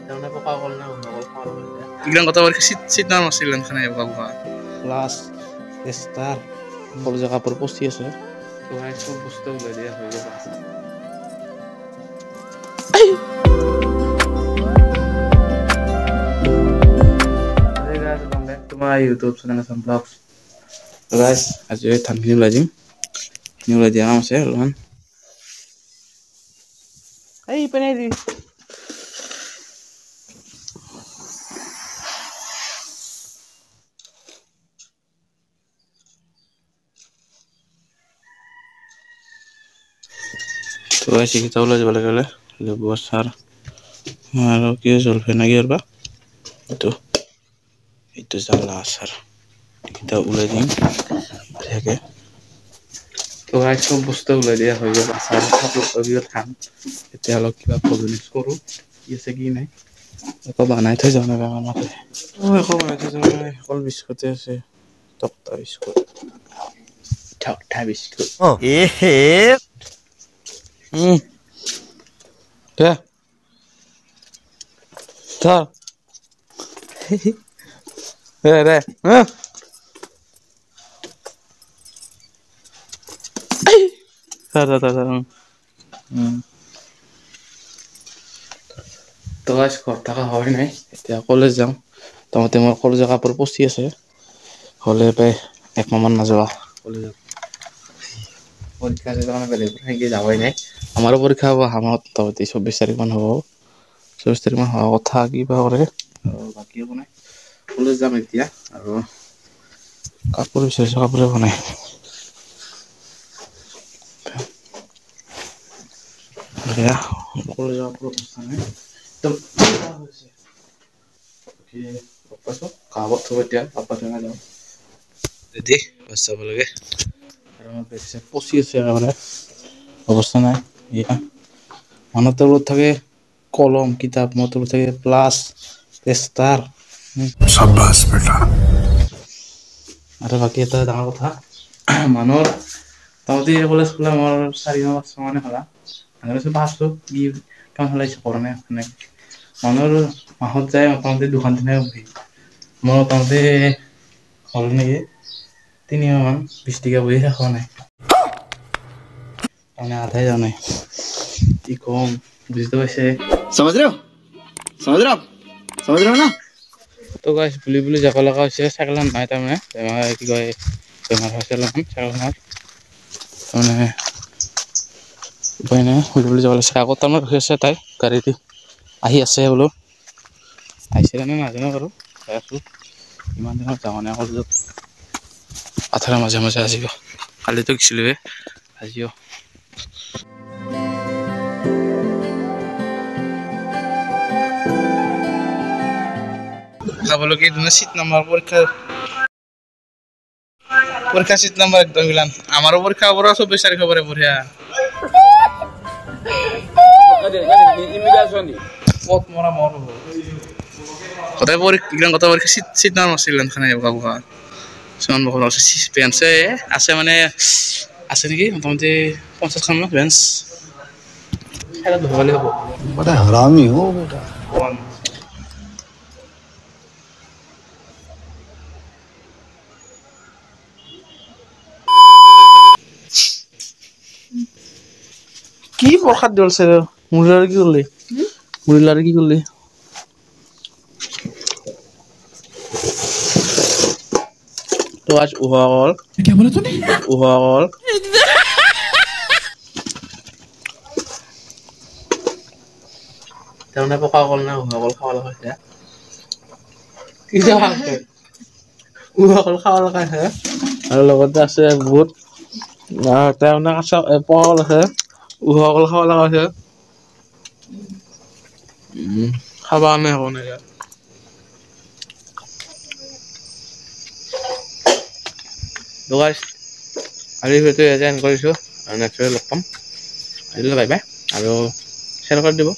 Jangan apa kau kalau Bilang kota warga sit nama silan kana ya buka. Plus star kalau jaga purpose ya sir. Tuh guys, kau busta udah dia hoja bahasa. Hey guys, welcome back to my YouTube channel Sam Vlogs. So guys, aja thank you lagi. New lagi am saya lohan. Hey penedi. तो ऐसे की चावल वाले गले ले बहुत सारा मारो के जुल्फे ना गिर बा तो itu salah asar kita ulai din ठीक है तो आज को बुस्ता ulai dia होगा asar सब लोग अभी खान এতিয়া लोग কিবা প্রজেক্ট কৰো ইছে কি নাই একো বানাই থৈ যাও না আমাতে ও একো বানাই থৈ যাও না অকল বিস্কুট আছে টকটা বিস্কুট ও এ হে क्या था रे हाँ था तो आज কথা হয় নাই এতিয়া কলেজ যাম তমতে মোৰ কলেজ কাপোৰ পচি আছে হলে পাই এক মাহ মান নাযোৱা কলেজত পৰীক্ষা আছে কাৰণে বেলেগ কি যাবই নাই আমাৰো পৰীক্ষা হ'ব হামত তমতে 24 তাৰিখ মান হ'ব 24 তাৰিখ মান হোৱা কথা কিবা কৰে বাকি হ'ব নাই কলেজ যাম এতিয়া আৰু কাপোৰ বিচাৰিছো কাপোৰে বনাই ya কলেজ যাওয়ার অবস্থা নেই তো হচ্ছে কি পাপাছো কাবত থব এতিয়া পাপা থঙা যাও দিদি বাস যাব লাগে আৰু আমাৰ বেছে পচি আছে মানে অৱস্থা নাই ইয়া মানতৰ থাকে কলম কিতাপ মতৰ থাকে প্লাস টেস্টাৰ শাবাশ বেটা আৰু বাকি এটা ডাঙৰ কথা মানৰ তামতি কলেজ খোলা মোৰ 4 মাহ মানে হলা আমি সব আসলো কি কেমন হলাইছে করোনা মানে মানৰ মাহত যায় মোটামুটি দুখান দিনে বহি মোৰ মোটামুটি হল নেকি 3 মাহ মান 20 টাকা বহি রাখা নাই মানে আধাই যাও নাই কি কম বুঝতে পারছে समझ रहे हो ना তো গাইস বুলি যাব লাগা হৈছে সাইকেল নাই তাৰমানে কি কয় বেমাৰ হৈছে লখন সাইকেলখনত মানে উপায় নাই বুলি যাব লাগিছে আগত আমাৰ ৰখি আছে তাই গাড়ীটি আহি আছে বোলো আহিছে নে নাজানো বাৰু আছো ইমান দিনত যাও নাই কলেজত আঠাৰ মাজে মাজে আহিব কালিতো গিছিলৱে আজিও যাবলো কি দিনা সিট নাম্বার পরীক্ষা সিট নাম্বার একদম মিলান আমারও পরীক্ষা বড় 24 তারিখ পরে পড়িয়া ইমিগ্রেশন কত মরা মর কোথায় পরীক্ষা কত পরীক্ষা সিট নাম্বার ছিলেন খানে বাবুকা সমান বহল আছে বেঞ্চে আছে মানে আছে নাকি মোটামুটি 50 খান বেঞ্চ খেলা ধরলে হবে বড় হারামি হো বেটা কি প্রখাদ দলছে মুড়িলার কি করলি মুড়িলার কি করলি তো আজ উহাগল কি বলে তুমি উহাগল তেমন পোকা গল না উহাগল খাওয়া লাগা কি যা উহাগল খাওয়া লাগা আর লগতে আছে বহুত তেমন কাঁচা পোকা আছে উহাগল খাওয়া লাগা আছে খাবা নে হ'ব না তো গাইস আজি ভিডিওটো এনজয় কৰিছো আৰু নেক্সট লগ পাম আজিলৈ বাই বাই আৰু শেয়াৰ কৰি দিব